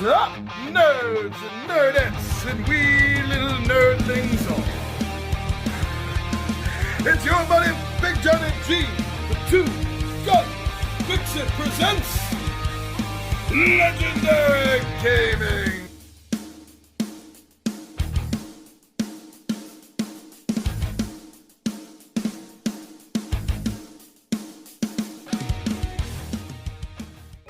up, nerds and nerdettes and wee little nerdlings all? It's your buddy Big Johnny G, the Two Gun Fix-It presents Legendary Gaming.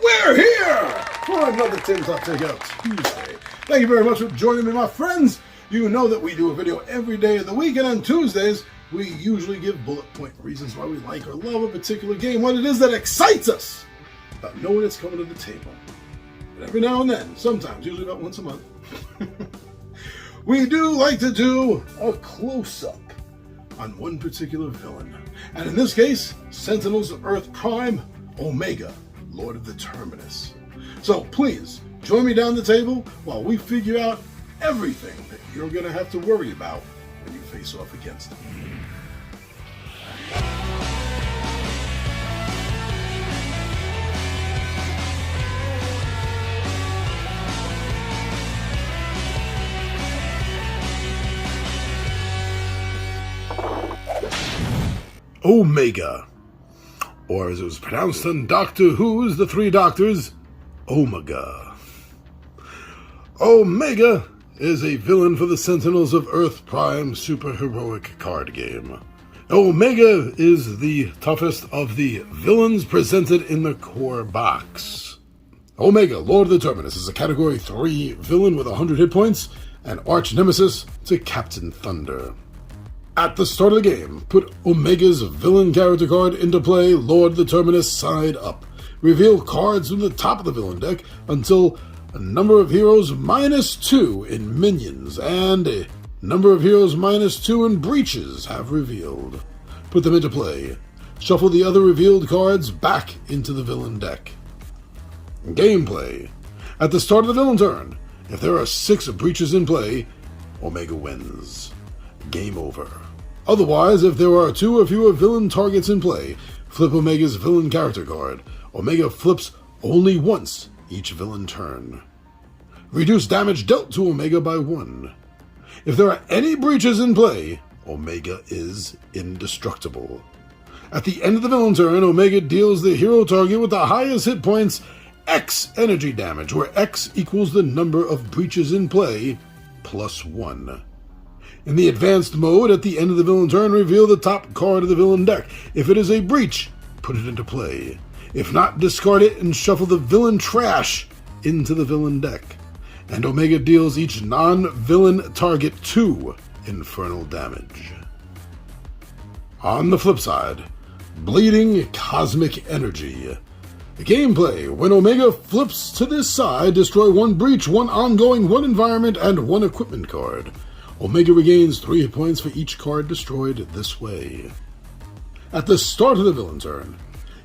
We're here for another Tabletop Takeout Tuesday. Thank you very much for joining me, my friends. You know that we do a video every day of the week, and on Tuesdays, we usually give bullet point reasons why we like or love a particular game, what it is that excites us about knowing it's coming to the table. But every now and then, sometimes, usually about once a month, we do like to do a close-up on one particular villain. And in this case, Sentinels of Earth Prime, Omega, Lord of the Terminus. So please, join me down the table while we figure out everything that you're going to have to worry about when you face off against him. Omega, or as it was pronounced on Doctor Who's The Three Doctors, Omega. Omega is a villain for the Sentinels of Earth Prime superheroic card game. Omega is the toughest of the villains presented in the core box. Omega, Lord of the Terminus, is a Category 3 villain with 100 hit points and arch nemesis to Captain Thunder. At the start of the game, put Omega's villain character card into play, Lord of the Terminus side up. Reveal cards from the top of the villain deck until a number of heroes -2 in minions and a number of heroes -2 in breaches have revealed. Put them into play. Shuffle the other revealed cards back into the villain deck. Gameplay. At the start of the villain turn, if there are 6 breaches in play, Omega wins. Game over. Otherwise, if there are 2 or fewer villain targets in play, flip Omega's villain character card. Omega flips only once each villain turn. Reduce damage dealt to Omega by 1. If there are any breaches in play, Omega is indestructible. At the end of the villain turn, Omega deals the hero target with the highest hit points X energy damage, where X equals the number of breaches in play plus 1. In the advanced mode, at the end of the villain turn, reveal the top card of the villain deck. If it is a breach, put it into play. If not, discard it and shuffle the villain trash into the villain deck. And Omega deals each non-villain target 2 infernal damage. On the flip side, Bleeding Cosmic Energy. Gameplay. When Omega flips to this side, destroy 1 breach, 1 ongoing, 1 environment, and 1 equipment card. Omega regains 3 hit points for each card destroyed this way. At the start of the villain turn,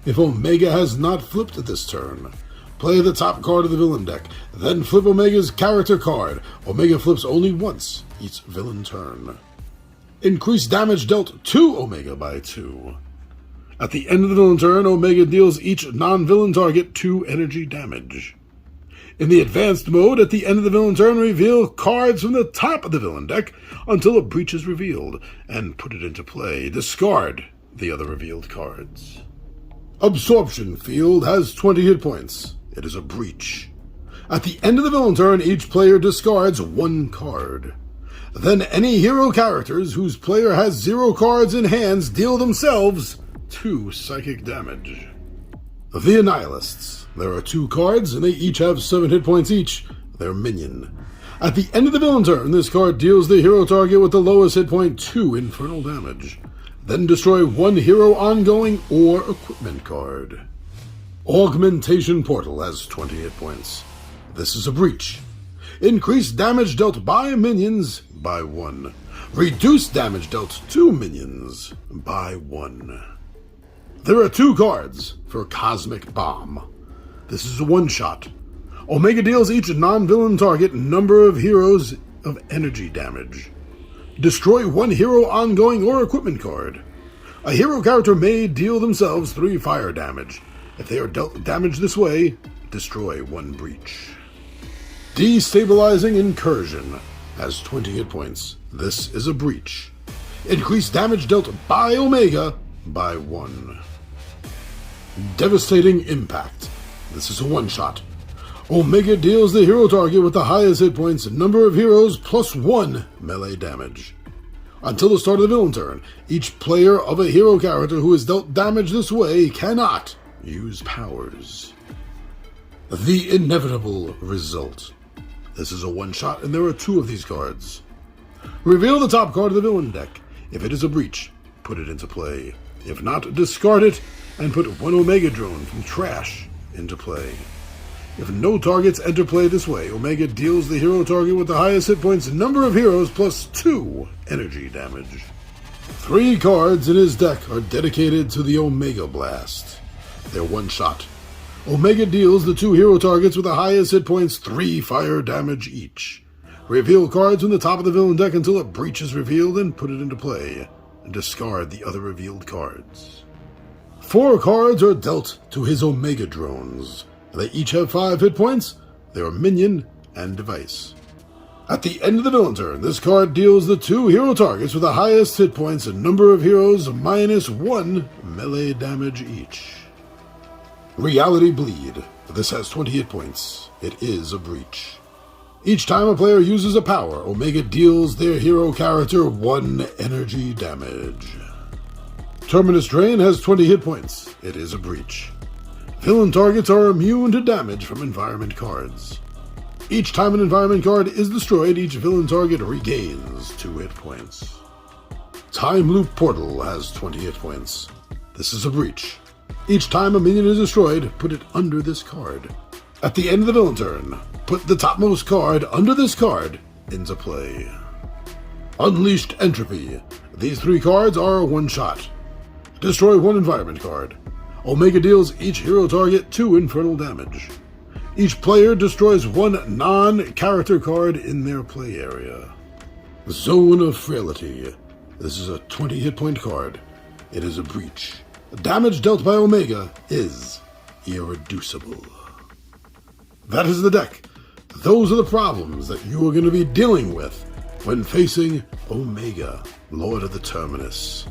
if Omega has not flipped this turn, play the top card of the villain deck, then flip Omega's character card. Omega flips only once each villain turn. Increase damage dealt to Omega by 2. At the end of the villain turn, Omega deals each non-villain target 2 energy damage. In the advanced mode, at the end of the villain turn, reveal cards from the top of the villain deck until a breach is revealed, and put it into play. Discard the other revealed cards. Absorption Field has 20 hit points. It is a breach. At the end of the villain turn, each player discards 1 card. Then any hero characters whose player has 0 cards in hands deal themselves 2 psychic damage. The Annihilists. There are 2 cards, and they each have 7 hit points each. They're minion. At the end of the villain turn, this card deals the hero target with the lowest hit point 2 infernal damage. Then destroy 1 hero ongoing or equipment card. Augmentation Portal has 20 hit points. This is a breach. Increase damage dealt by minions by 1. Reduce damage dealt to minions by 1. There are 2 cards for Cosmic Bomb. This is a one-shot. Omega deals each non-villain target number of heroes of energy damage. Destroy 1 hero ongoing or equipment card. A hero character may deal themselves 3 fire damage. If they are dealt damage this way, destroy 1 breach. Destabilizing Incursion has 20 hit points. This is a breach. Increased damage dealt by Omega by 1. Devastating Impact. This is a one-shot. Omega deals the hero target with the highest hit points, number of heroes, plus 1 melee damage. Until the start of the villain turn, each player of a hero character who is dealt damage this way cannot use powers. The Inevitable Result. This is a one-shot, and there are 2 of these cards. Reveal the top card of the villain deck. If it is a breach, put it into play. If not, discard it, and put 1 Omega Drone from trash into play. If no targets enter play this way, Omega deals the hero target with the highest hit points, number of heroes, plus 2 energy damage. 3 cards in his deck are dedicated to the Omega Blast. They're one-shot. Omega deals the 2 hero targets with the highest hit points 3 fire damage each. Reveal cards from the top of the villain deck until a breach is revealed and put it into play. And discard the other revealed cards. 4 cards are dealt to his Omega Drones. They each have 5 hit points. They are minion and device. At the end of the villain turn, this card deals the 2 hero targets with the highest hit points and number of heroes minus 1 melee damage each. Reality Bleed. This has 20 hit points. It is a breach. Each time a player uses a power, Omega deals their hero character 1 energy damage. Terminus Drain has 20 hit points. It is a breach. Villain targets are immune to damage from environment cards. Each time an environment card is destroyed, each villain target regains 2 hit points. Time Loop Portal has 20 hit points. This is a breach. Each time a minion is destroyed, put it under this card. At the end of the villain turn, put the topmost card under this card into play. Unleashed Entropy. These 3 cards are a one-shot. Destroy 1 environment card. Omega deals each hero target 2 infernal damage. Each player destroys 1 non-character card in their play area. Zone of Frailty. This is a 20 hit point card. It is a breach. The damage dealt by Omega is irreducible. That is the deck. Those are the problems that you are going to be dealing with when facing Omega, Lord of the Terminus.